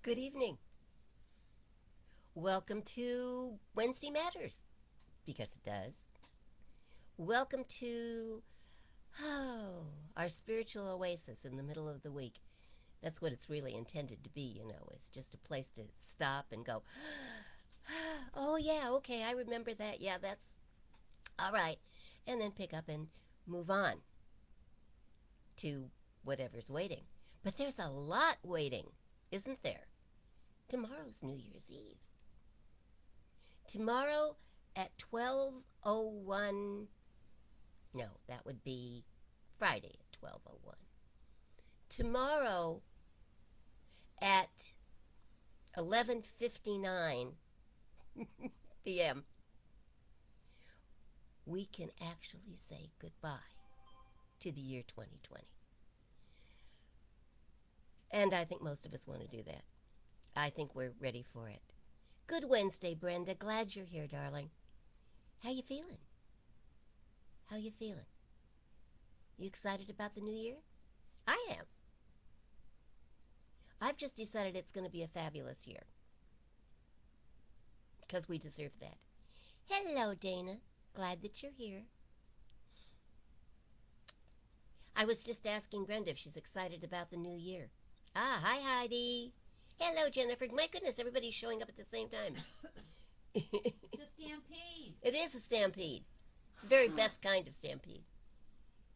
Good evening. Welcome to Wednesday Matters, because it does. Welcome to our spiritual oasis in the middle of the week. That's what it's really intended to be. It's just a place to stop and go, oh, yeah, okay, I remember that. Yeah, that's all right. And then pick up and move on to whatever's waiting. But there's a lot waiting, isn't there? Tomorrow's New Year's Eve. Tomorrow at 12:01. No, that would be Friday at 12:01. Tomorrow at 11:59 p.m. we can actually say goodbye to the year 2020. And I think most of us want to do that. I think we're ready for it. Good Wednesday, Brenda. Glad you're here, darling. How you feeling? How you feeling? You excited about the new year? I am. I've just decided it's going to be a fabulous year. Because we deserve that. Hello, Dana. Glad that you're here. I was just asking Brenda if she's excited about the new year. Ah, hi, Heidi. Hello, Jennifer. My goodness, everybody's showing up at the same time. It's a stampede. It is a stampede. It's the very best kind of stampede.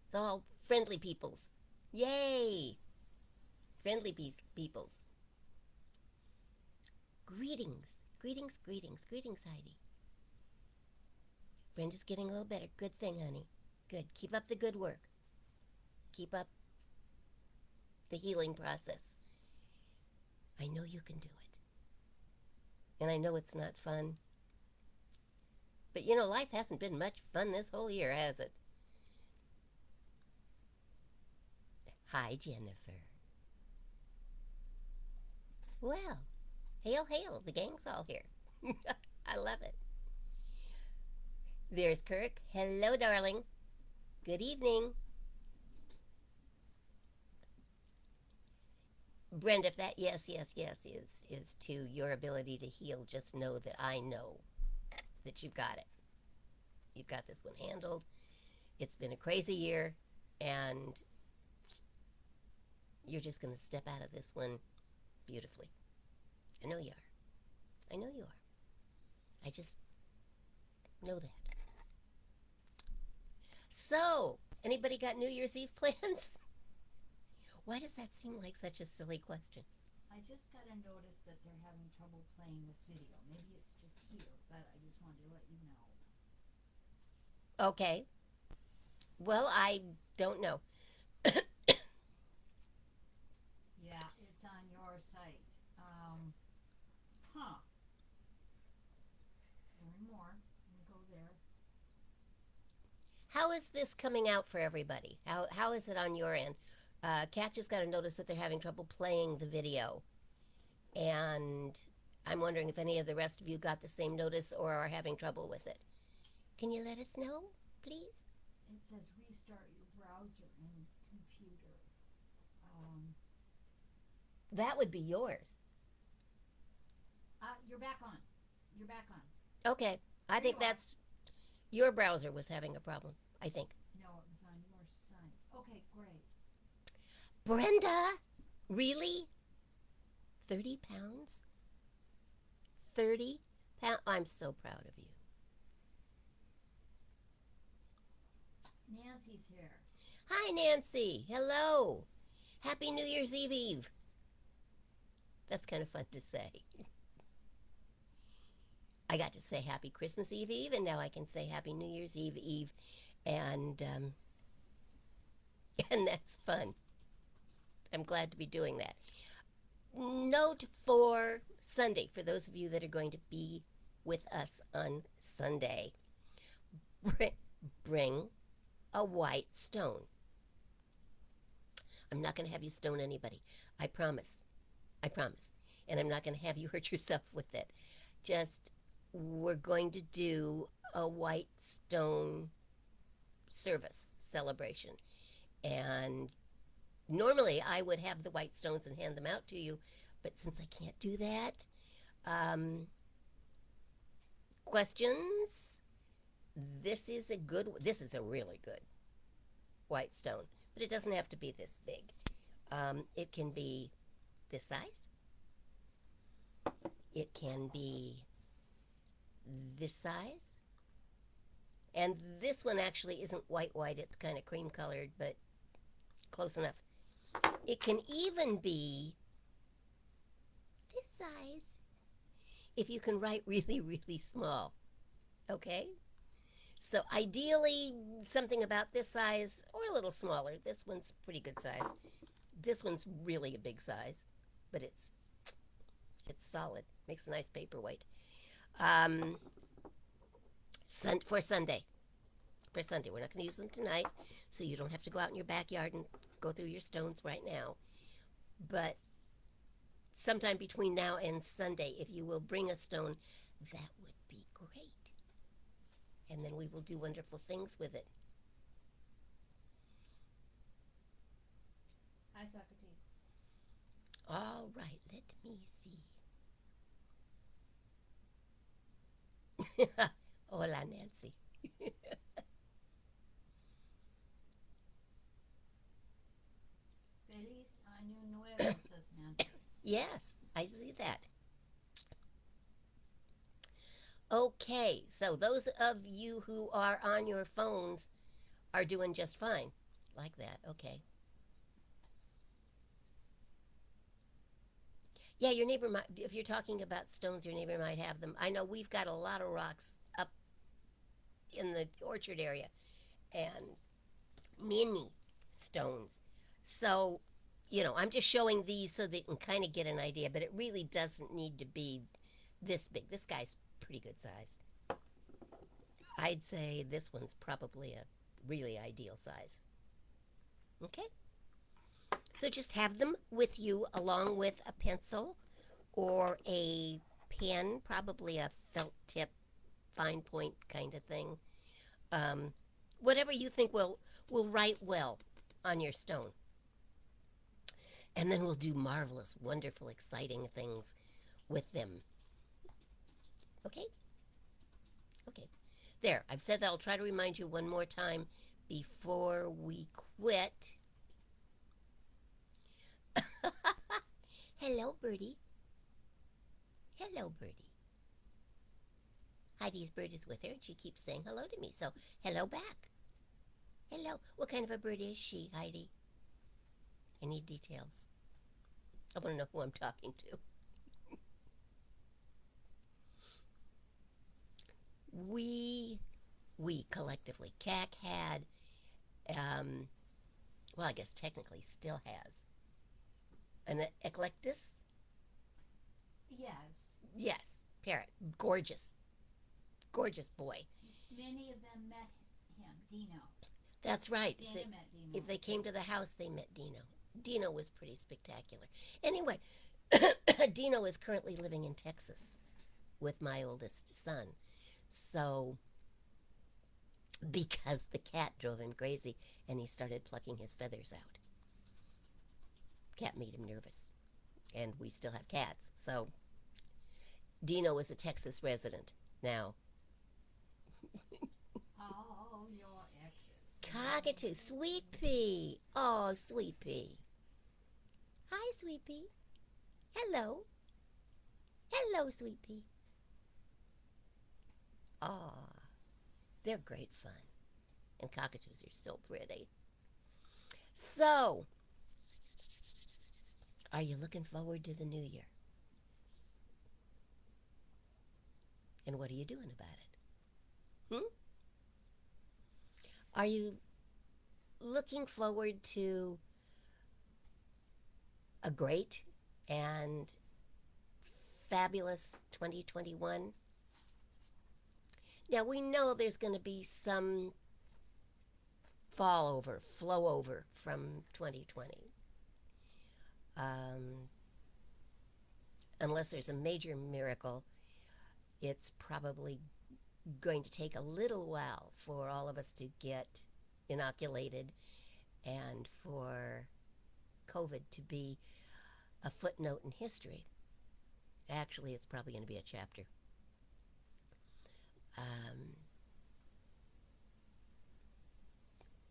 It's all friendly peoples. Yay! Friendly peoples. Greetings. Greetings, greetings, greetings, Heidi. Brenda's getting a little better. Good thing, honey. Good. Keep up the good work. Keep up the healing process. I know you can do it. And I know it's not fun. But life hasn't been much fun this whole year, has it? Hi, Jennifer. Well, hail, hail. The gang's all here. I love it. There's Kirk. Hello, darling. Good evening. Brenda, if that yes, yes, yes is to your ability to heal, just know that I know that you've got it. You've got this one handled. It's been a crazy year, and you're just going to step out of this one beautifully. I know you are. I know you are. I just know that. So, anybody got New Year's Eve plans? Why does that seem like such a silly question? I just got a notice that they're having trouble playing this video. Maybe it's just here, but I just wanted to let you know. Okay. Well, I don't know. Yeah, it's on your site. Huh. Learn more. Let me go there. How is this coming out for everybody? How is it on your end? Kat just got a notice that they're having trouble playing the video. And I'm wondering if any of the rest of you got the same notice or are having trouble with it. Can you let us know, please? It says restart your browser and computer. That would be yours. You're back on. You're back on. Okay. I There think you are. that's your browser was having a problem, I think. No, it was on your site. Okay, great. Brenda? Really? 30 pounds? 30 pounds? I'm so proud of you. Nancy's here. Hi, Nancy. Hello. Happy New Year's Eve Eve. That's kind of fun to say. I got to say Happy Christmas Eve Eve, and now I can say Happy New Year's Eve Eve, and and that's fun. I'm glad to be doing that. Note for Sunday, for those of you that are going to be with us on Sunday, bring a white stone. I'm not going to have you stone anybody. I promise. I promise. And I'm not going to have you hurt yourself with it. Just, we're going to do a white stone service celebration. And normally I would have the white stones and hand them out to you, But since I can't do that, um, questions? This is a really good white stone, but it doesn't have to be this big. It can be this size. It can be this size. And this one actually isn't white, it's kind of cream colored, but close enough. It can even be this size if you can write really, really small. Okay? So ideally, something about this size or a little smaller. This one's pretty good size. This one's really a big size, but it's solid. Makes a nice paperweight. Um, for Sunday. For Sunday. We're not going to use them tonight, so you don't have to go out in your backyard and go through your stones right now. But sometime between now and Sunday, if you will bring a stone, that would be great. And then we will do wonderful things with it. Hi, Socrates. All right, let me see. Hola, Nancy. Feliz Año Nuevo, says Nancy. Yes, I see that. Okay, so those of you who are on your phones are doing just fine. Like that, okay. Yeah, your neighbor might, if you're talking about stones, your neighbor might have them. I know we've got a lot of rocks up in the orchard area and mini stones. So, I'm just showing these so that you can kind of get an idea, but it really doesn't need to be this big. This guy's pretty good size. I'd say this one's probably a really ideal size. Okay? So just have them with you along with a pencil or a pen, probably a felt tip, fine point kind of thing. Um, Whatever you think will write well on your stone. And then we'll do marvelous, wonderful, exciting things with them. Okay? Okay. There, I've said that. I'll try to remind you one more time before we quit. Hello, Birdie. Hello, Birdie. Heidi's bird is with her, and she keeps saying hello to me. So, hello back. Hello. What kind of a bird is she, Heidi? I need details. I want to know who I'm talking to. We, we collectively, CAC had, um, well, I guess technically still has, an eclectus. Yes. Yes, parrot. Gorgeous. Gorgeous boy. Many of them met him, Dino. That's right. Dana met Dino. If they came to the house, they met Dino. Dino was pretty spectacular. Anyway, Dino is currently living in Texas with my oldest son. So, because the cat drove him crazy and he started plucking his feathers out, cat made him nervous. And we still have cats. So, Dino is a Texas resident now. All your exes. Cockatoo, Sweet Pea. Oh, Sweet Pea. Hi, Sweet Pea. Hello. Hello, Sweet Pea. Aw, they're great fun. And cockatoos are so pretty. So, are you looking forward to the new year? And what are you doing about it? Are you looking forward to a great and fabulous 2021? Now, we know there's going to be some flow over from 2020. Um, unless there's a major miracle, it's probably going to take a little while for all of us to get inoculated and for COVID to be a footnote in history. Actually, it's probably going to be a chapter. Um,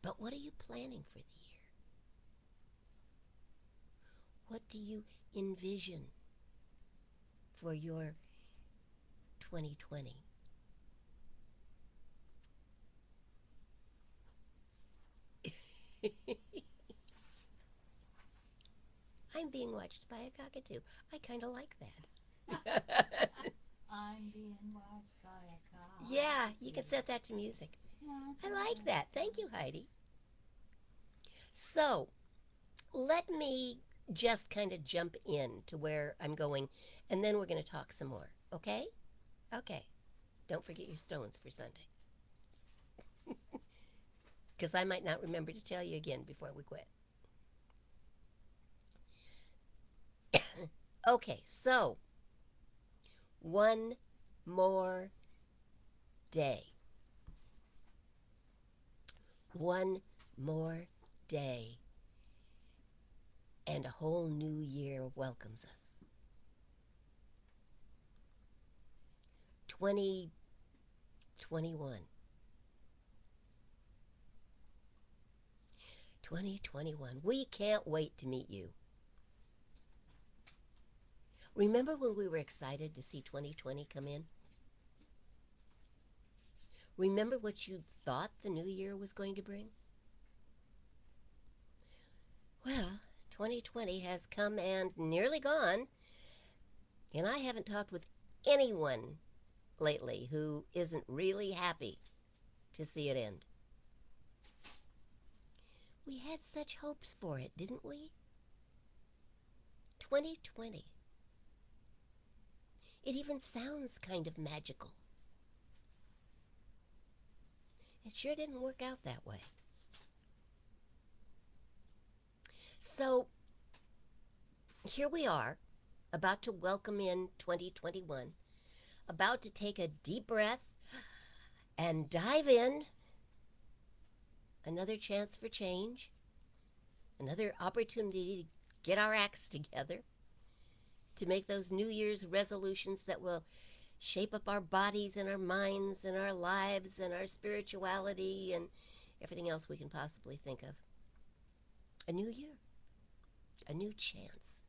but what are you planning for the year? What do you envision for your 2020? I'm being watched by a cockatoo. I kind of like that. I'm being watched by a car. Yeah, you can set that to music. I like that. Thank you, Heidi. So, let me just kind of jump in to where I'm going, and then we're going to talk some more. Okay? Okay. Don't forget your stones for Sunday. Because I might not remember to tell you again before we quit. Okay, so one more day. One more day. And a whole new year welcomes us. 2021. 2021. We can't wait to meet you. Remember when we were excited to see 2020 come in? Remember what you thought the new year was going to bring? Well, 2020 has come and nearly gone, and I haven't talked with anyone lately who isn't really happy to see it end. We had such hopes for it, didn't we? 2020. It even sounds kind of magical. It sure didn't work out that way. So, here we are, about to welcome in 2021, about to take a deep breath and dive in. Another chance for change, another opportunity to get our acts together, to make those New Year's resolutions that will shape up our bodies and our minds and our lives and our spirituality and everything else we can possibly think of. A new year, a new chance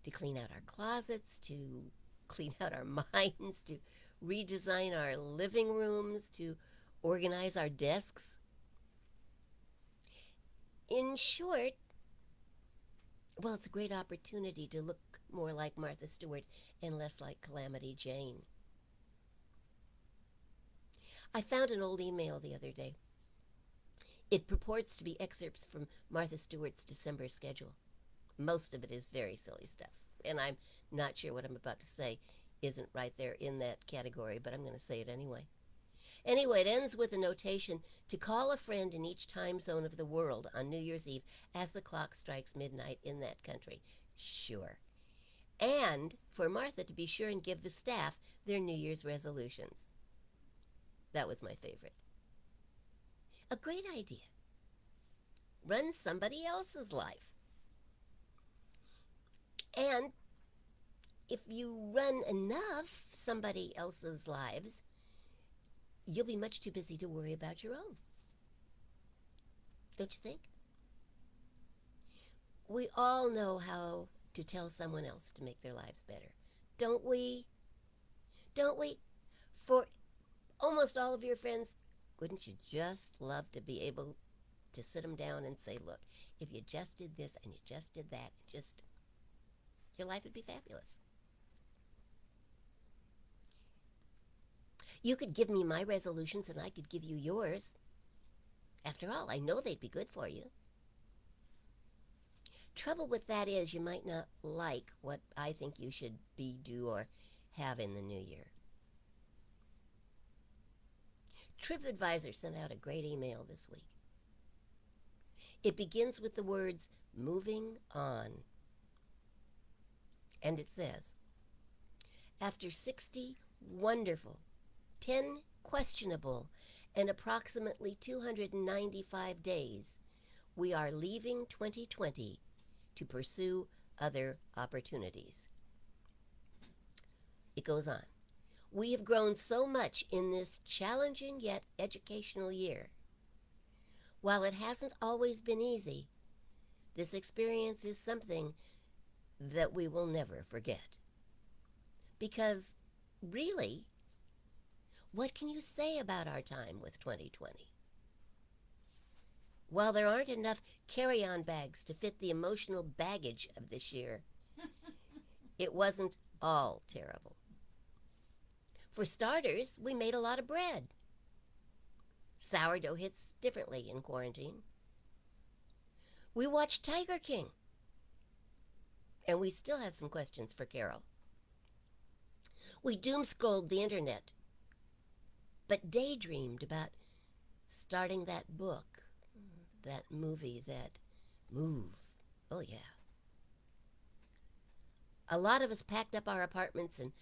to clean out our closets, to clean out our minds, to redesign our living rooms, to organize our desks. In short, well, it's a great opportunity to look more like Martha Stewart and less like Calamity Jane. I found an old email the other day. It purports to be excerpts from Martha Stewart's December schedule. Most of it is very silly stuff, and I'm not sure what I'm about to say isn't right there in that category, but I'm going to say it anyway. Anyway, it ends with a notation to call a friend in each time zone of the world on New Year's Eve as the clock strikes midnight in that country. Sure. And for Martha to be sure and give the staff their New Year's resolutions. That was my favorite. A great idea. Run somebody else's life. And if you run enough somebody else's lives, you'll be much too busy to worry about your own. Don't you think? We all know how to tell someone else to make their lives better. Don't we? Don't we? For almost all of your friends, wouldn't you just love to be able to sit them down and say, look, if you just did this and you just did that, just your life would be fabulous. You could give me my resolutions and I could give you yours. After all, I know they'd be good for you. Trouble with that is you might not like what I think you should be, do, or have in the new year. TripAdvisor sent out a great email this week. It begins with the words, moving on. And it says, after 60 wonderful, 10 questionable, and approximately 295 days, we are leaving 2020 to pursue other opportunities. It goes on. We have grown so much in this challenging yet educational year. While it hasn't always been easy, this experience is something that we will never forget. Because, really, what can you say about our time with 2020? While there aren't enough carry on bags to fit the emotional baggage of this year, it wasn't all terrible. For starters, we made a lot of bread. Sourdough hits differently in quarantine. We watched Tiger King. And we still have some questions for Carol. We doom scrolled the internet, but daydreamed about starting that book, that movie, that move. Oh, yeah. A lot of us packed up our apartments and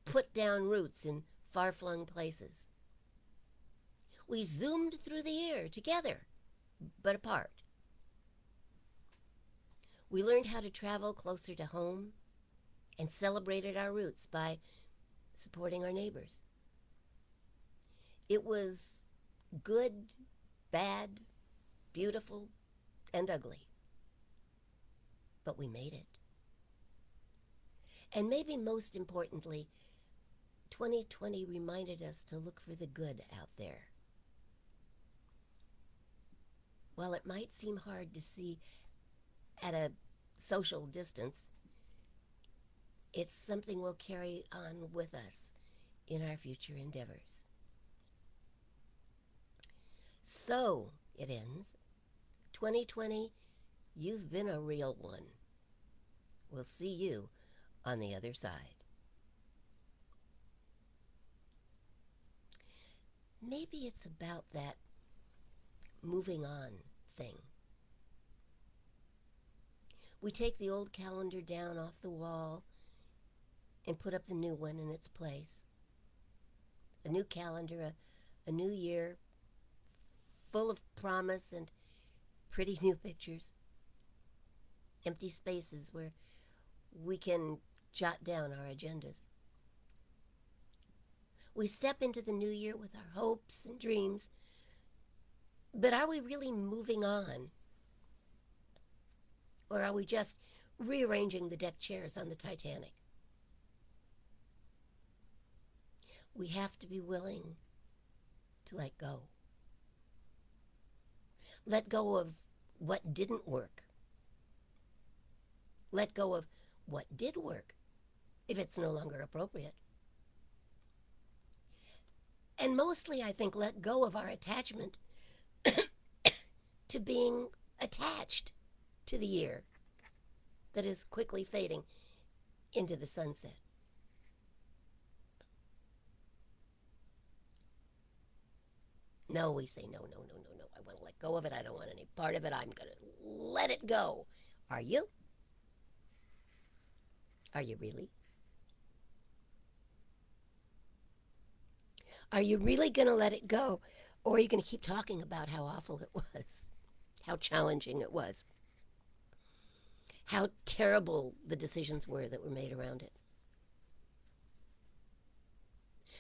put down roots in far flung places. We zoomed through the year together, but apart. We learned how to travel closer to home and celebrated our roots by supporting our neighbors. It was good, bad, beautiful, and ugly. But we made it. And maybe most importantly, 2020 reminded us to look for the good out there. While it might seem hard to see at a social distance, it's something we'll carry on with us in our future endeavors. So, it ends. 2020, you've been a real one. We'll see you on the other side. Maybe it's about that moving on thing. We take the old calendar down off the wall and put up the new one in its place. A new calendar, a new year, full of promise and pretty new pictures. Empty spaces where we can jot down our agendas. We step into the new year with our hopes and dreams, but are we really moving on? Or are we just rearranging the deck chairs on the Titanic? We have to be willing to let go. Let go of what didn't work. Let go of what did work, if it's no longer appropriate. And mostly, I think, let go of our attachment to being attached to the year that is quickly fading into the sunset. No, we say, no, no, no, no, no. I want to let go of it. I don't want any part of it. I'm going to let it go. Are you? Are you really? Are you really going to let it go? Or are you going to keep talking about how awful it was? How challenging it was? How terrible the decisions were that were made around it?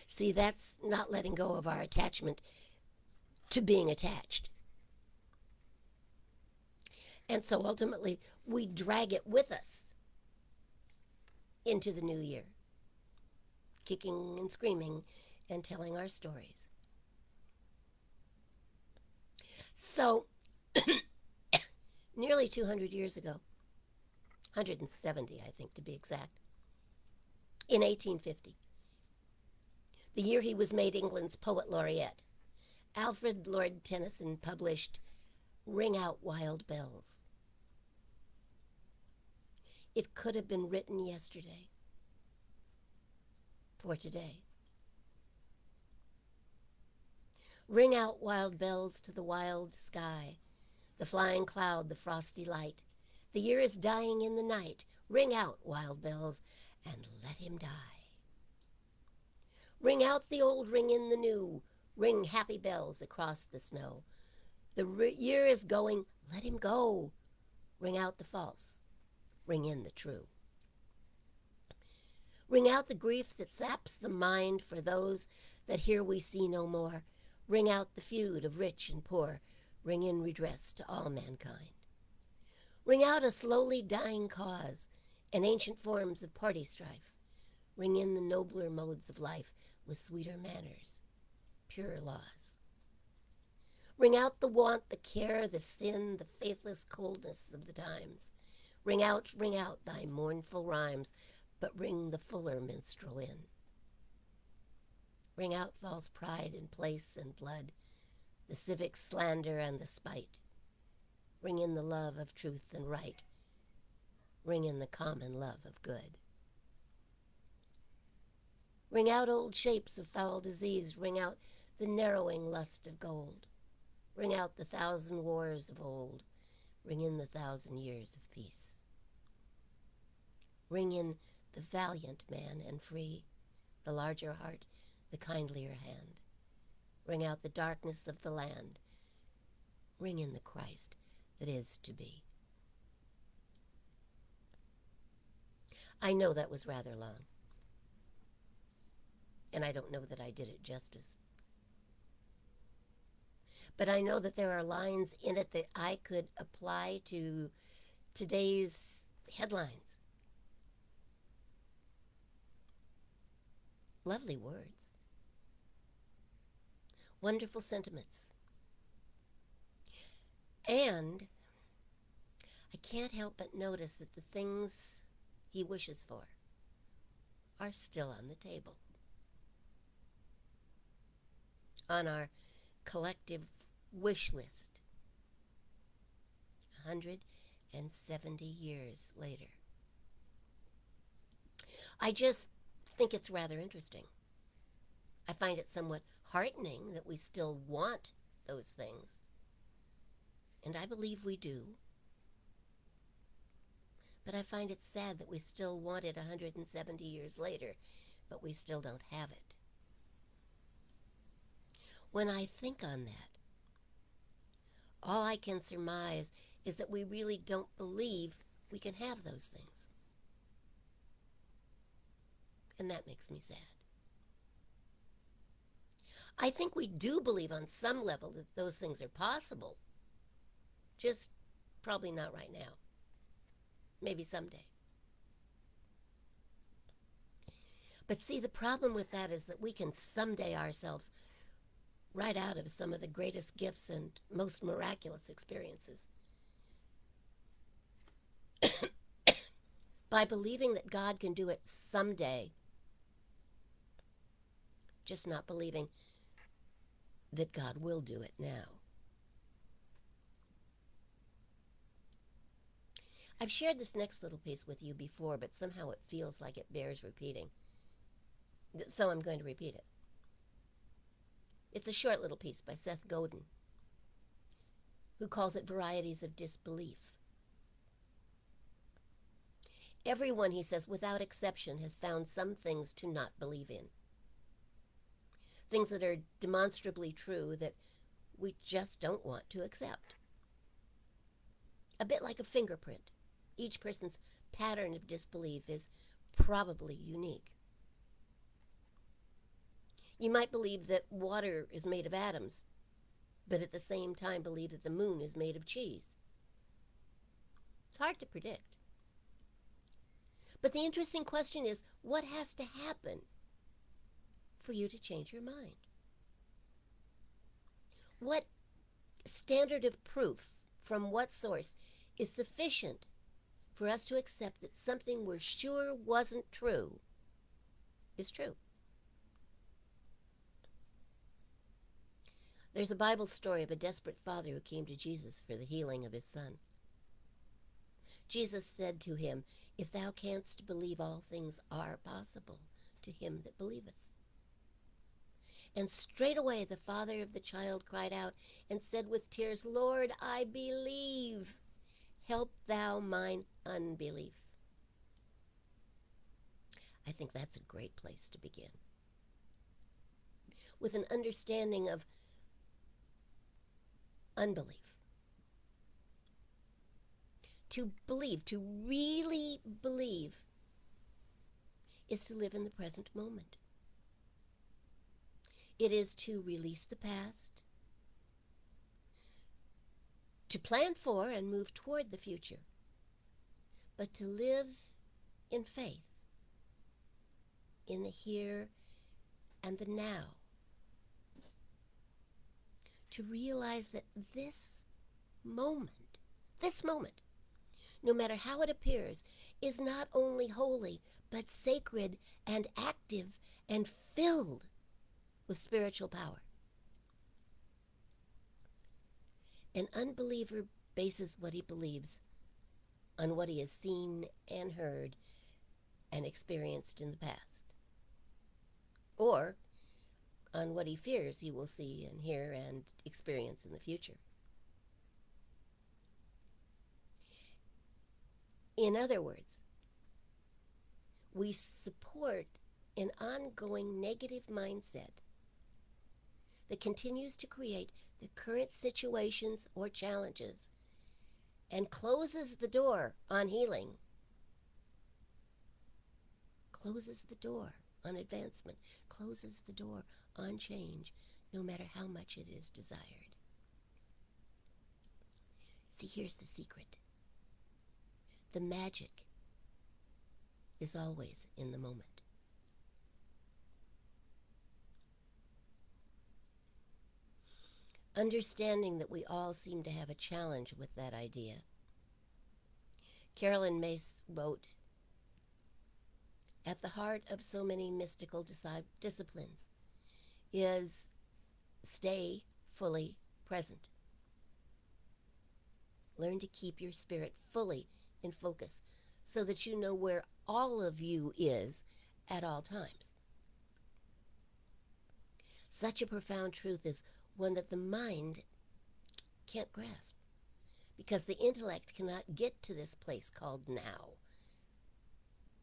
See, that's not letting go of our attachment to being attached. And so ultimately, we drag it with us into the new year, kicking and screaming and telling our stories. So, nearly 200 years ago, 170, I think to be exact, in 1850, the year he was made England's poet laureate, Alfred Lord Tennyson published Ring Out Wild Bells. It could have been written yesterday for today. Ring out wild bells to the wild sky, the flying cloud, the frosty light. The year is dying in the night. Ring out wild bells and let him die. Ring out the old, ring in the new. Ring happy bells across the snow. The year is going, let him go. Ring out the false. Ring in the true. Ring out the grief that saps the mind for those that here we see no more. Ring out the feud of rich and poor. Ring in redress to all mankind. Ring out a slowly dying cause and ancient forms of party strife. Ring in the nobler modes of life with sweeter manners, purer laws. Ring out the want, the care, the sin, the faithless coldness of the times. Ring out thy mournful rhymes, but ring the fuller minstrel in. Ring out false pride in place and blood, the civic slander and the spite. Ring in the love of truth and right. Ring in the common love of good. Ring out old shapes of foul disease. Ring out the narrowing lust of gold. Ring out the 1,000 wars of old. Ring in the 1,000 years of peace. Ring in the valiant man and free, the larger heart, the kindlier hand. Ring out the darkness of the land. Ring in the Christ that is to be. I know that was rather long, and I don't know that I did it justice. But I know that there are lines in it that I could apply to today's headlines. Lovely words. Wonderful sentiments. And I can't help but notice that the things he wishes for are still on the table. On our collective wish list, 170 years later. I just think it's rather interesting. I find it somewhat heartening that we still want those things. And I believe we do. But I find it sad that we still want it 170 years later, but we still don't have it. When I think on that, all I can surmise is that we really don't believe we can have those things. And that makes me sad. I think we do believe on some level that those things are possible. Just probably not right now. Maybe someday. But see, the problem with that is that we can someday ourselves right out of some of the greatest gifts and most miraculous experiences by believing that God can do it someday, just not believing that God will do it now. I've shared this next little piece with you before, but somehow it feels like it bears repeating. So I'm going to repeat it. It's a short little piece by Seth Godin, who calls it Varieties of Disbelief. Everyone, he says, without exception, has found some things to not believe in. Things that are demonstrably true that we just don't want to accept. A bit like a fingerprint. Each person's pattern of disbelief is probably unique. You might believe that water is made of atoms, but at the same time believe that the moon is made of cheese. It's hard to predict. But the interesting question is, what has to happen for you to change your mind? What standard of proof from what source is sufficient for us to accept that something we're sure wasn't true is true? There's a Bible story of a desperate father who came to Jesus for the healing of his son. Jesus said to him, "If thou canst believe, all things are possible to him that believeth." And straightway the father of the child cried out and said with tears, "Lord, I believe. Help thou mine unbelief." I think that's a great place to begin. With an understanding of unbelief. To believe, to really believe, is to live in the present moment. It is to release the past, to plan for and move toward the future, but to live in faith, in the here and the now. To realize that moment, this moment, no matter how it appears, is not only holy, but sacred and active and filled with spiritual power. An unbeliever bases what he believes on what he has seen and heard and experienced in the past, or on what he fears he will see and hear and experience in the future. In other words, we support an ongoing negative mindset that continues to create the current situations or challenges and closes the door on healing, closes the door on advancement, closes the door on change, no matter how much it is desired. See, here's the secret. The magic is always in the moment. Understanding that we all seem to have a challenge with that idea. Carolyn Myss wrote, "At the heart of so many mystical disciplines is stay fully present. Learn to keep your spirit fully in focus so that you know where all of you is at all times." Such a profound truth is one that the mind can't grasp, because the intellect cannot get to this place called now.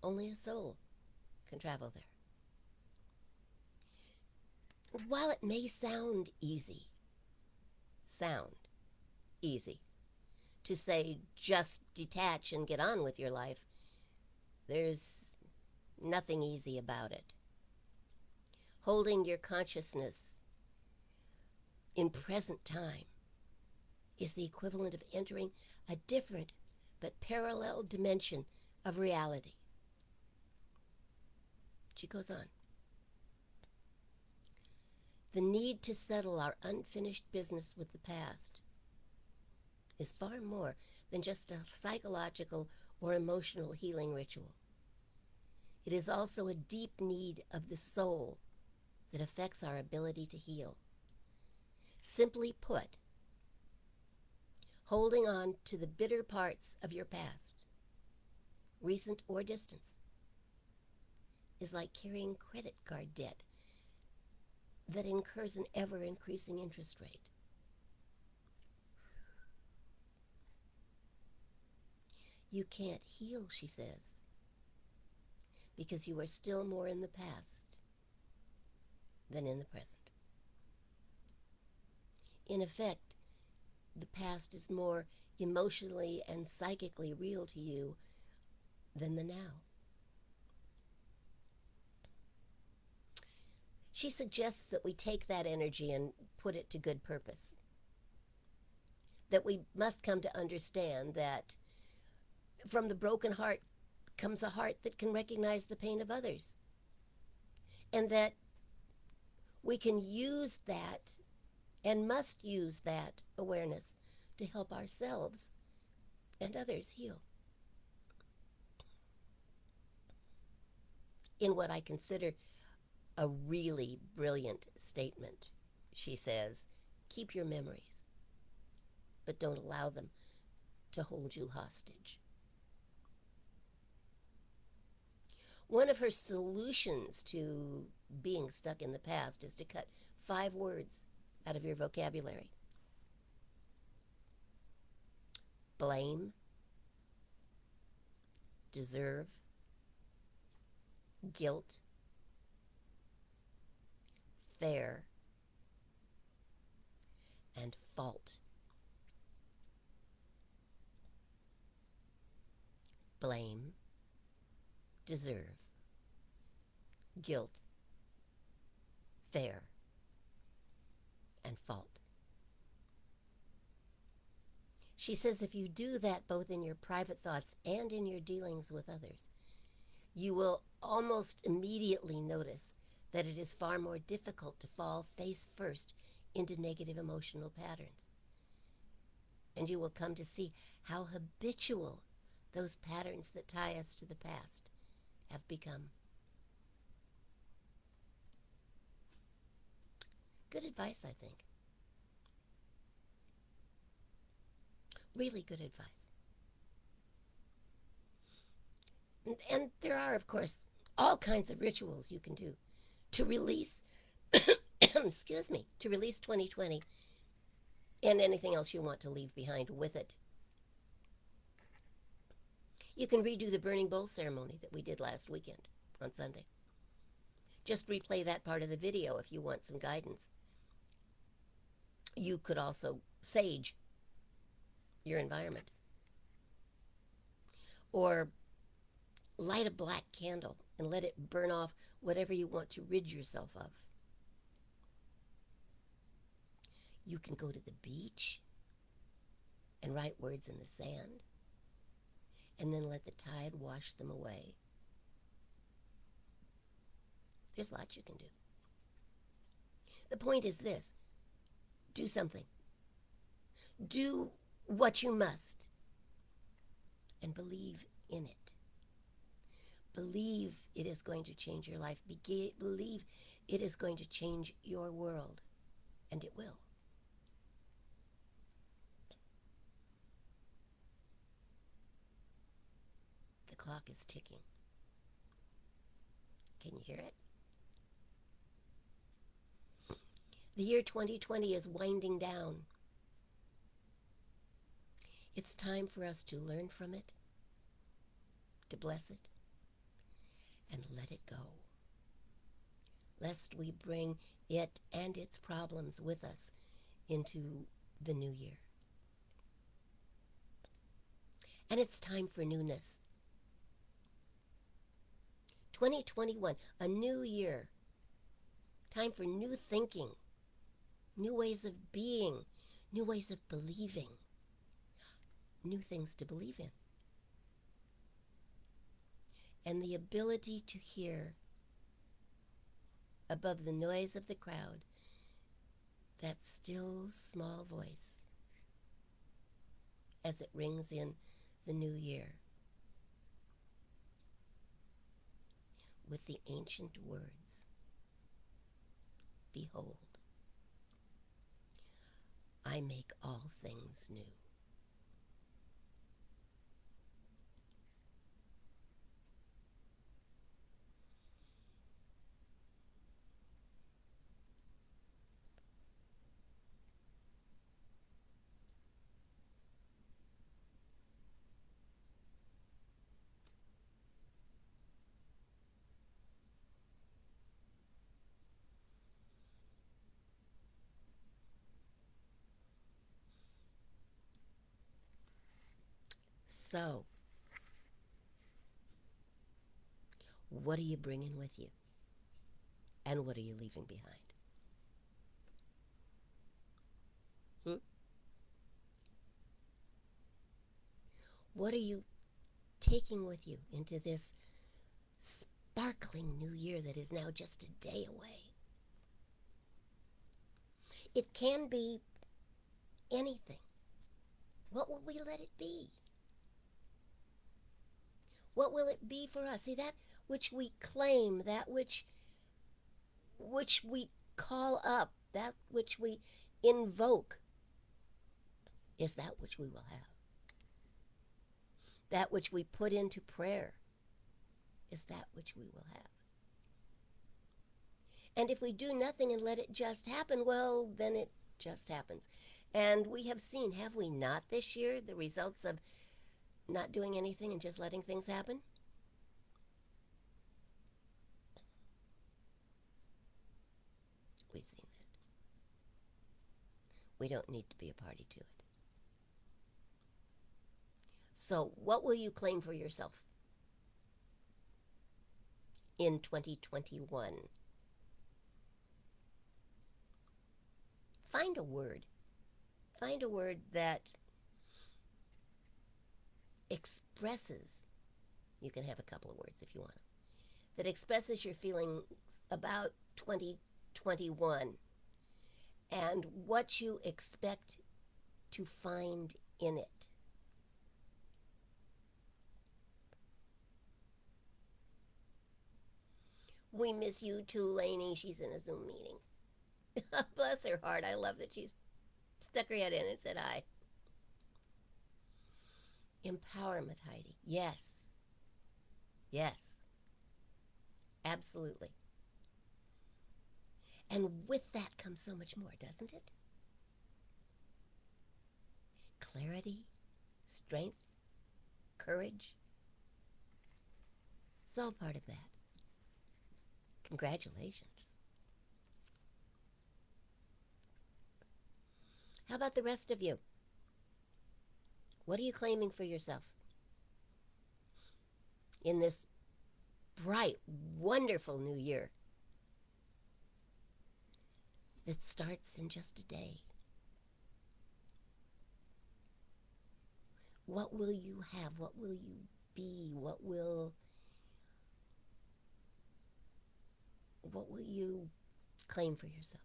Only a soul can travel there. While it may sound easy to say just detach and get on with your life, there's nothing easy about it. Holding your consciousness in present time is the equivalent of entering a different but parallel dimension of reality. She goes on. The need to settle our unfinished business with the past is far more than just a psychological or emotional healing ritual. It is also a deep need of the soul that affects our ability to heal. Simply put, holding on to the bitter parts of your past, recent or distant, is like carrying credit card debt that incurs an ever-increasing interest rate. You can't heal, she says, because you are still more in the past than in the present. In effect, the past is more emotionally and psychically real to you than the now. She suggests that we take that energy and put it to good purpose. That we must come to understand that from the broken heart comes a heart that can recognize the pain of others. And that we can use that and must use that awareness to help ourselves and others heal. In what I consider a really brilliant statement, she says, keep your memories, but don't allow them to hold you hostage. One of her solutions to being stuck in the past is to cut 5 words out of your vocabulary. Blame, deserve, guilt, fair, and fault. blame, deserve, guilt, fair, and fault. She says if you do that both in your private thoughts and in your dealings with others, you will almost immediately notice that it is far more difficult to fall face first into negative emotional patterns. And you will come to see how habitual those patterns that tie us to the past have become. Good advice, I think. Really good advice. And there are, of course, all kinds of rituals you can do to release, excuse me, to release 2020 and anything else you want to leave behind with it. You can redo the burning bowl ceremony that we did last weekend on Sunday. Just replay that part of the video if you want some guidance. You could also sage your environment. Or light a black candle and let it burn off whatever you want to rid yourself of. You can go to the beach and write words in the sand and then let the tide wash them away. There's lots you can do. The point is this: do something. Do what you must and believe in it. Believe it is going to change your life. Believe it is going to change your world, and it will. The clock is ticking. Can you hear it? The year 2020 is winding down. It's time for us to learn from it, to bless it, and let it go, lest we bring it and its problems with us into the new year. And it's time for newness. 2021, a new year. Time for new thinking, new ways of being, new ways of believing, new things to believe in. And the ability to hear above the noise of the crowd that still small voice as it rings in the new year with the ancient words, "Behold, I make all things new." So, what are you bringing with you? And what are you leaving behind? What are you taking with you into this sparkling new year that is now just a day away? It can be anything. What will we let it be? What will it be for us? See, that which we claim, that which we call up, that which we invoke, is that which we will have. That which we put into prayer is that which we will have. And if we do nothing and let it just happen, well, then it just happens. And we have seen, have we not this year, the results of not doing anything and just letting things happen? We've seen that. We don't need to be a party to it. So, what will you claim for yourself in 2021? Find a word. Find a word that expresses, you can have a couple of words if you want, that expresses your feelings about 2021 and what you expect to find in it. We miss you too, Lainey. She's in a Zoom meeting. Bless her heart. I love that she's stuck her head in and said hi. Empowerment, Heidi. Yes. Yes. Absolutely. And with that comes so much more, doesn't it? Clarity, strength, courage. It's all part of that. Congratulations. How about the rest of you? What are you claiming for yourself in this bright, wonderful new year that starts in just a day? What will you have? What will you be? What will you claim for yourself?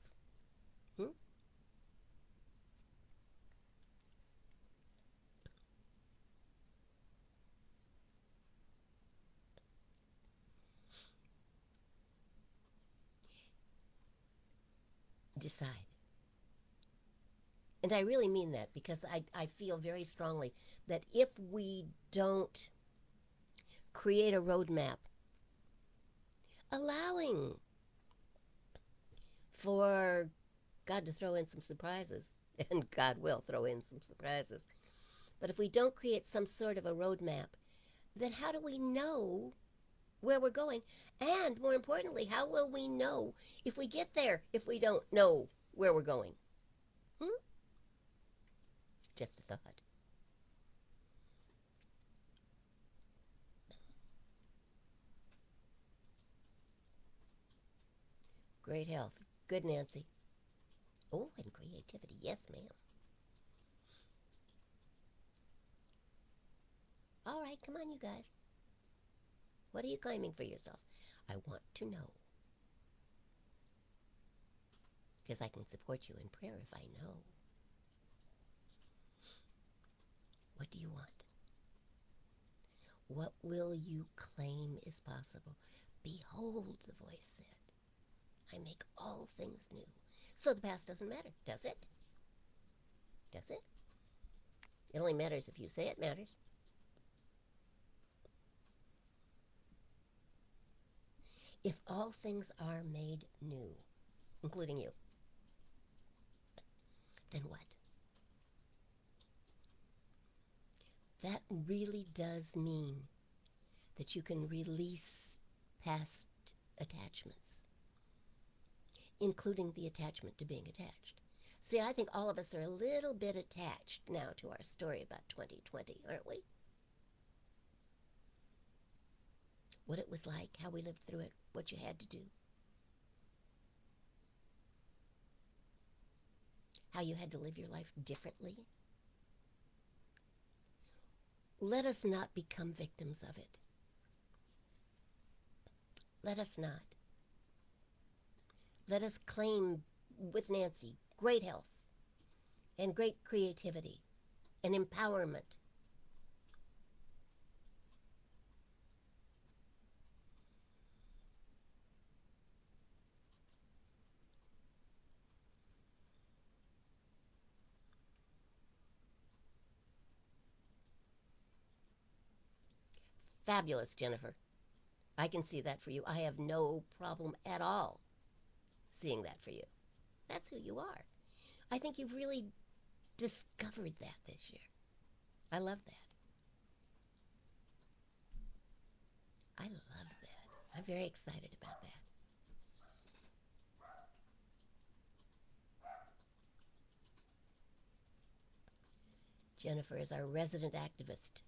Hmm? Decide. And I really mean that because I feel very strongly that if we don't create a roadmap allowing for God to throw in some surprises, and God will throw in some surprises, but if we don't create some sort of a roadmap, then how do we know where we're going? And more importantly, how will we know if we get there if we don't know where we're going? Hmm? Just a thought. Great health. Good, Nancy. Oh, and creativity. Yes, ma'am. All right, come on, you guys. What are you claiming for yourself? I want to know. Because I can support you in prayer if I know. What do you want? What will you claim is possible? Behold, the voice said, I make all things new. So the past doesn't matter, does it? Does it? It only matters if you say it matters. If all things are made new, including you, then what? That really does mean that you can release past attachments, including the attachment to being attached. See, I think all of us are a little bit attached now to our story about 2020, aren't we? What it was like, how we lived through it, what you had to do, how you had to live your life differently. Let us not become victims of it. Let us not. Let us claim with Nancy great health and great creativity and empowerment. Fabulous, Jennifer. I can see that for you. I have no problem at all seeing that for you. That's who you are. I think you've really discovered that this year. I love that. I love that. I'm very excited about that. Jennifer is our resident activist.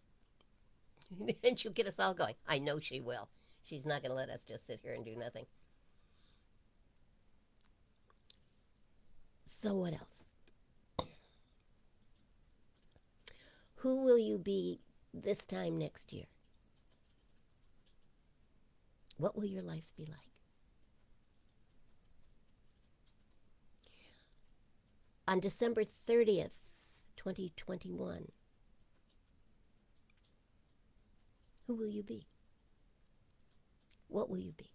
And she'll get us all going. I know she will. She's not going to let us just sit here and do nothing. So, what else? Who will you be this time next year? What will your life be like? On December 30th, 2021, who will you be? What will you be?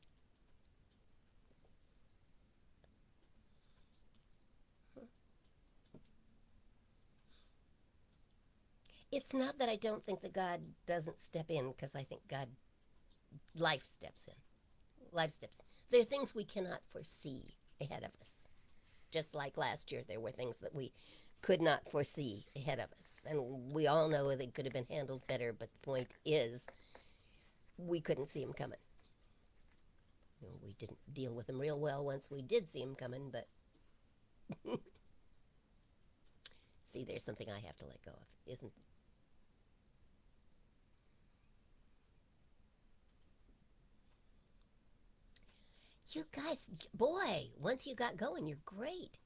It's not that I don't think that God doesn't step in, because I think life steps in. Life steps. There are things we cannot foresee ahead of us. Just like last year, there were things that we could not foresee ahead of us. And we all know they could have been handled better, but the point is, we couldn't see them coming. We didn't deal with them real well once we did see them coming, but see, there's something I have to let go of, isn't you guys, boy, once you got going, you're great.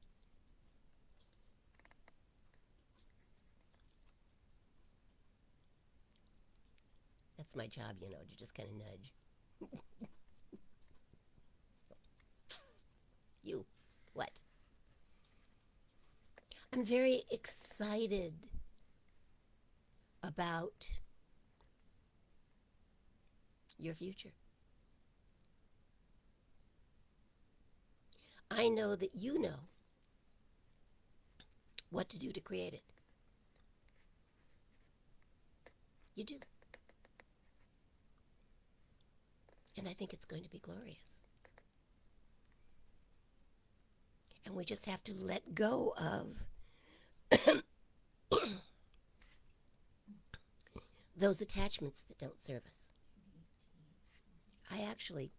That's my job, to just kind of nudge. You, what? I'm very excited about your future. I know that you know what to do to create it. You do. And I think it's going to be glorious. And we just have to let go of those attachments that don't serve us. I actually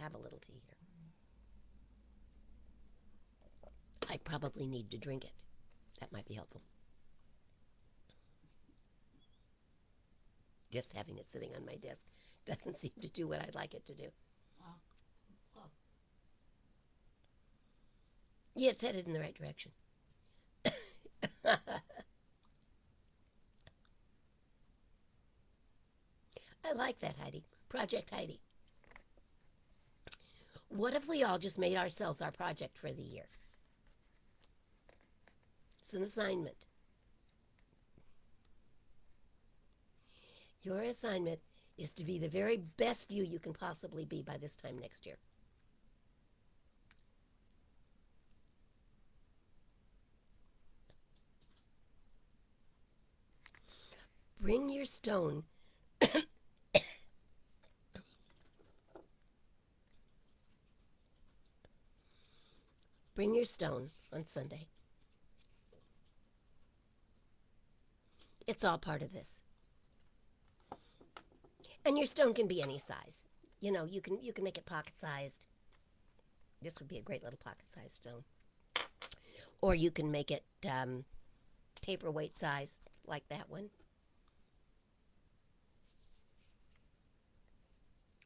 have a little tea here. I probably need to drink it. That might be helpful. Just having it sitting on my desk doesn't seem to do what I'd like it to do. Close. Yeah, it's headed in the right direction. I like that, Heidi. Project Heidi. What if we all just made ourselves our project for the year? It's an assignment. Your assignment is to be the very best you can possibly be by this time next year. Bring your stone. Bring your stone on Sunday. It's all part of this. And your stone can be any size. You can make it pocket-sized. This would be a great little pocket-sized stone. Or you can make it paperweight sized, like that one.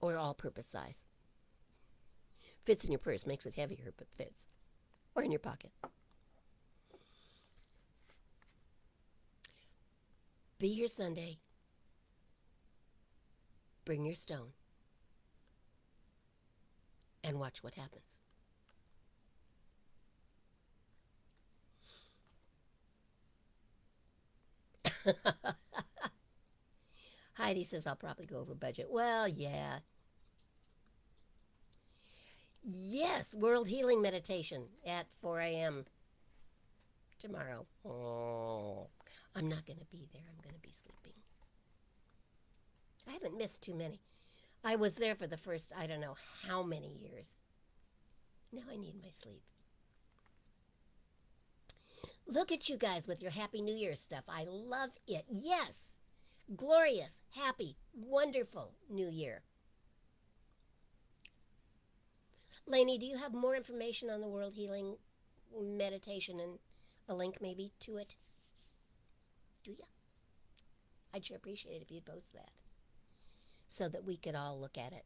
Or all-purpose size. Fits in your purse, makes it heavier, but fits. Or in your pocket. Be here Sunday. Bring your stone. And watch what happens. Heidi says I'll probably go over budget. Well, yeah. Yes, World Healing Meditation at 4 a.m. tomorrow. Oh, I'm not going to be there. I'm going to be sleeping. I haven't missed too many. I was there for the first, I don't know how many years. Now I need my sleep. Look at you guys with your Happy New Year stuff. I love it. Yes. Glorious, happy, wonderful New Year. Lainey, do you have more information on the World Healing Meditation and a link maybe to it? Do you? I'd sure appreciate it if you'd post that so that we could all look at it.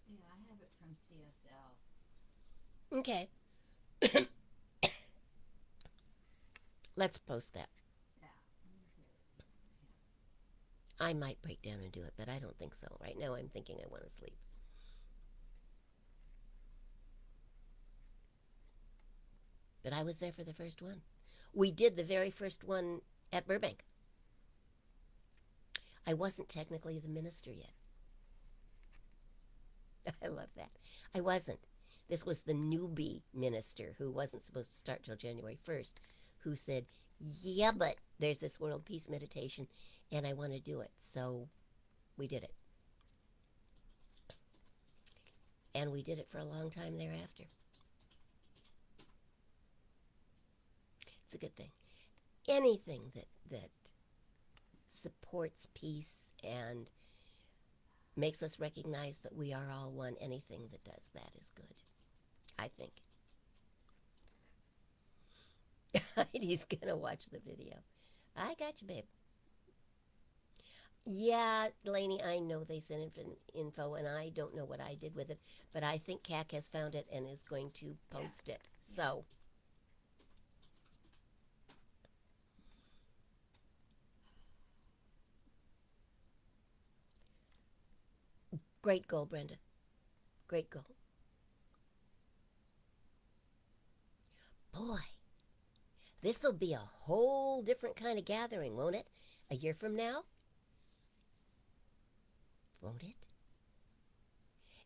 Yeah, I have it from CSL. Okay, let's post that. Yeah, let me get it. I might break down and do it, but I don't think so. Right now, I'm thinking I want to sleep. But I was there for the first one. We did the very first one at Burbank. I wasn't technically the minister yet. I love that. I wasn't. This was the newbie minister who wasn't supposed to start till January 1st, who said, yeah, but there's this world peace meditation and I want to do it. So we did it. And we did it for a long time thereafter. It's a good thing. Anything that supports peace and makes us recognize that we are all one, anything that does that is good, I think. Heidi's gonna watch the video. I got you, babe. Yeah, Lainey, I know they sent info, and I don't know what I did with it, but I think CAC has found it and is going to post it. So, great goal, Brenda. Great goal. Boy, this'll be a whole different kind of gathering, won't it? A year from now? Won't it?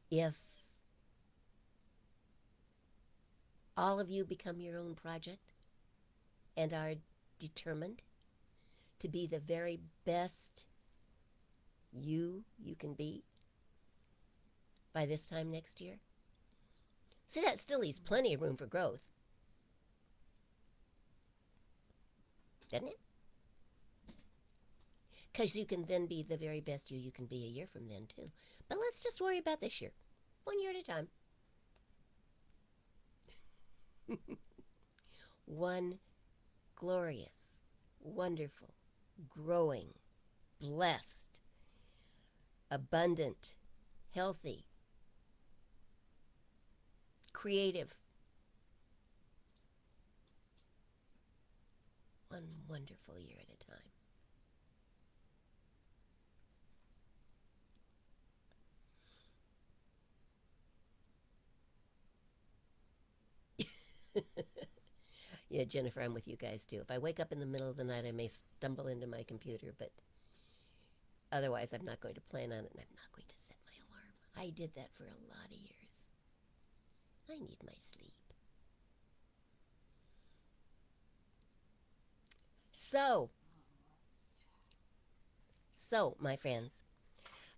If all of you become your own project and are determined to be the very best you can be by this time next year. See, that still leaves plenty of room for growth, doesn't it? Because you can then be the very best you can be a year from then, too. But let's just worry about this year, 1 year at a time. One glorious, wonderful, growing, blessed, abundant, healthy, creative, one wonderful year at a time. Yeah, Jennifer, I'm with you guys too. If I wake up in the middle of the night, I may stumble into my computer, but otherwise, I'm not going to plan on it, and I'm not going to set my alarm. I did that for a lot of years. I need my sleep. So, my friends,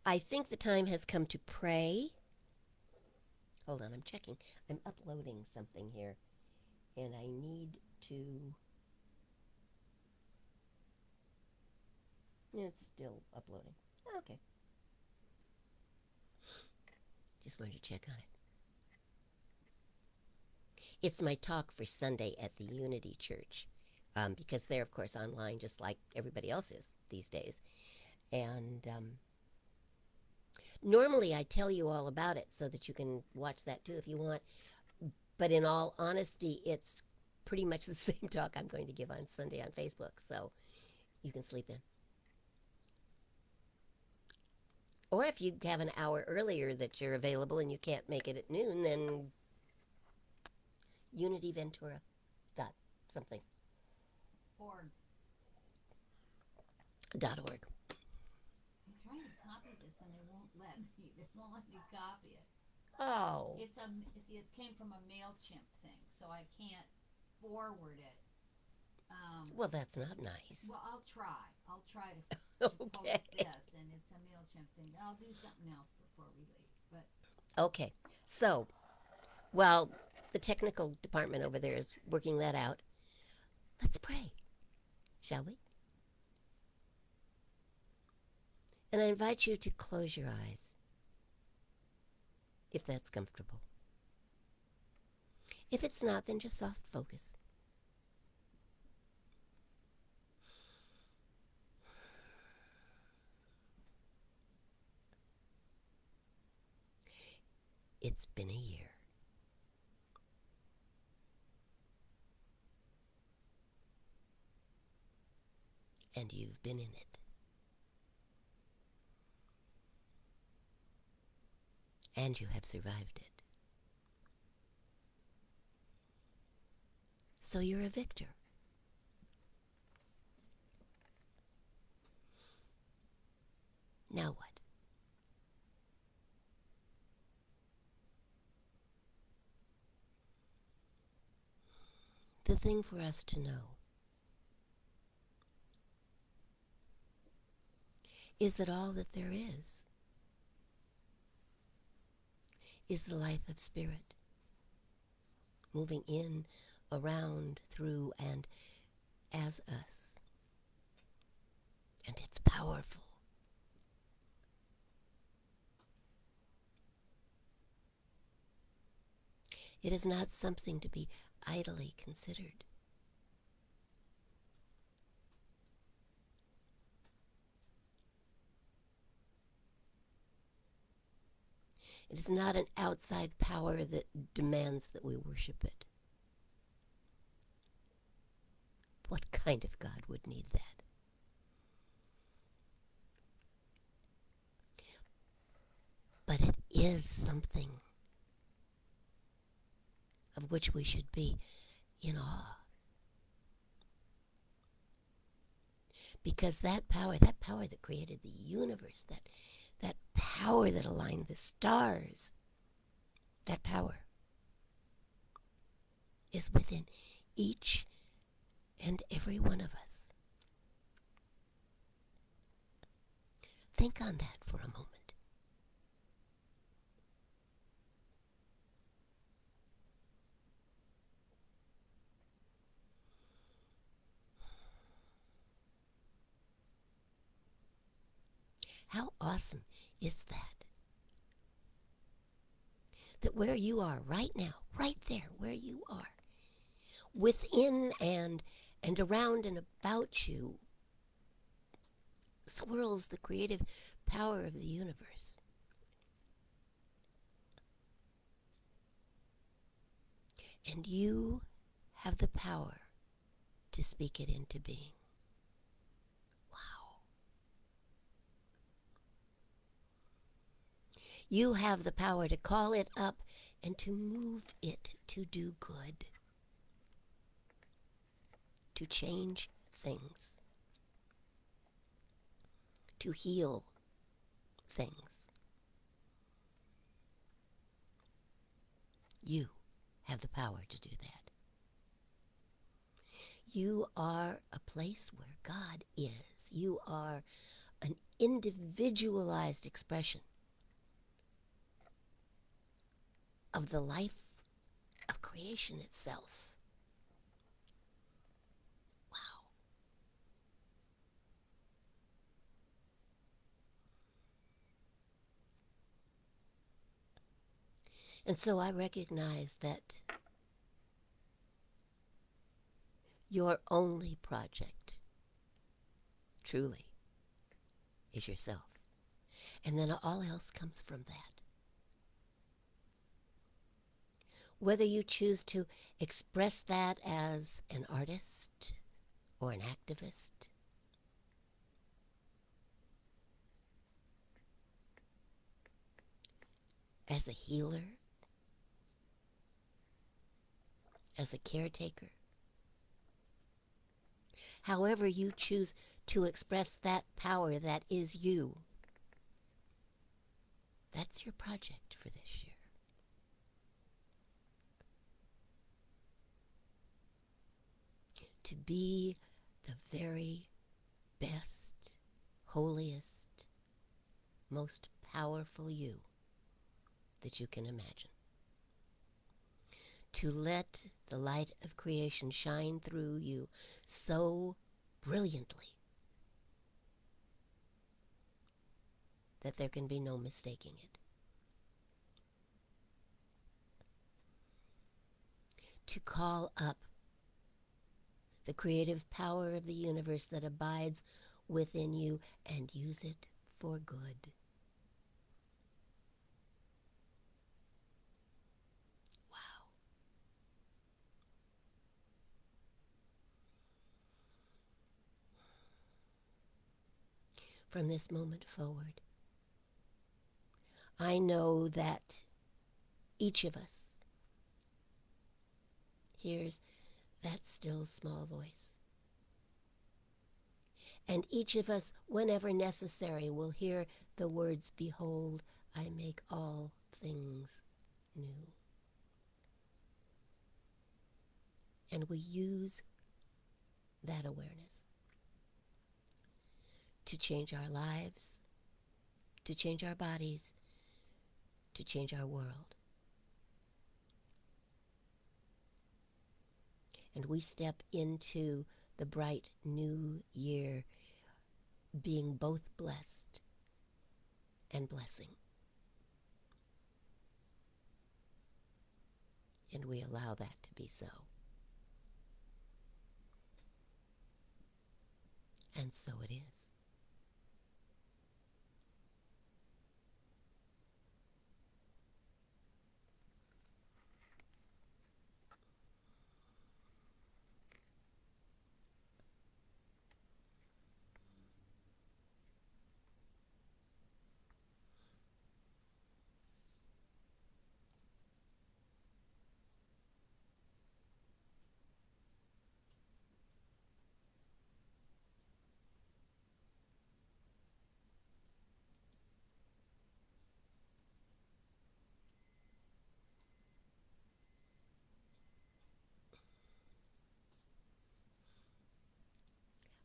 I think the time has come to pray. Hold on, I'm checking. I'm uploading something here, and I need to. It's still uploading. Okay. Just wanted to check on it. It's my talk for Sunday at the Unity Church, because they're, of course, online just like everybody else is these days. And normally I tell you all about it so that you can watch that too if you want. But in all honesty, it's pretty much the same talk I'm going to give on Sunday on Facebook, so you can sleep in. Or if you have an hour earlier that you're available and you can't make it at noon, then Unity Ventura dot something Org. .org. I'm trying to copy this and they won't let me. They won't let me copy it. Oh, It came from a Mailchimp thing, so I can't forward it. well, that's not nice. Well, I'll try. I'll try to Okay. post this, and it's a Mailchimp thing. I'll do something else before we leave. But Okay. So, while the technical department over there is working that out, let's pray, shall we? And I invite you to close your eyes, if that's comfortable. If it's not, then just soft focus. It's been a year. And you've been in it. And you have survived it. So you're a victor. Now what? The thing for us to know is that all that there is the life of spirit, moving in, around, through, and as us. And it's powerful. It is not something to be idly considered. It is not an outside power that demands that we worship it. What kind of God would need that? But it is something of which we should be in awe. Because that power that created the universe, that power that aligned the stars, that power is within each and every one of us. Think on that for a moment. How awesome is that? That where you are right now, right there where you are, within and around and about you, swirls the creative power of the universe. And you have the power to speak it into being. Wow. You have the power to call it up and to move it to do good, to change things, to heal things. You have the power to do that. You are a place where God is. You are an individualized expression of the life of creation itself. Wow. And so I recognize that your only project, truly, is yourself. And then all else comes from that. Whether you choose to express that as an artist or an activist, as a healer, as a caretaker, however you choose to express that power that is you, that's your project for this year. To be the very best, holiest, most powerful you that you can imagine. To let the light of creation shine through you so brilliantly that there can be no mistaking it. To call up the creative power of the universe that abides within you and use it for good. from this moment forward, I know that each of us hears that still small voice. And each of us, whenever necessary, will hear the words, "Behold, I make all things new." And we use that awareness to change our lives, to change our bodies, to change our world. And we step into the bright new year being both blessed and blessing. And we allow that to be so. And so it is.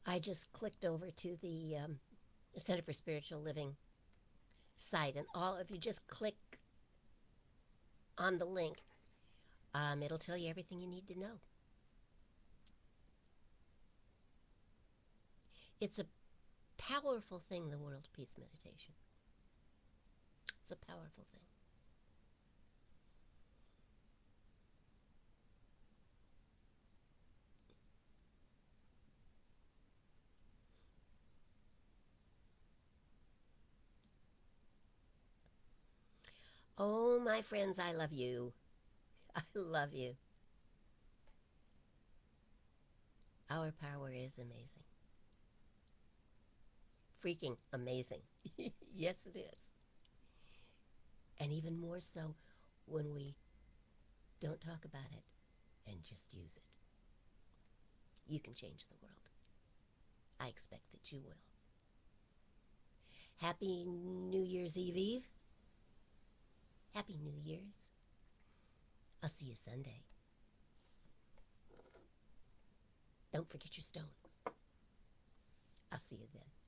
I just clicked over to the Center for Spiritual Living site, and all if you just click on the link, it'll tell you everything you need to know. It's a powerful thing, the World Peace Meditation. It's a powerful thing. Oh, my friends, I love you. I love you. Our power is amazing. Freaking amazing. Yes, it is. And even more so when we don't talk about it and just use it. You can change the world. I expect that you will. Happy New Year's Eve. Happy New Year's. I'll see you Sunday. Don't forget your stone. I'll see you then.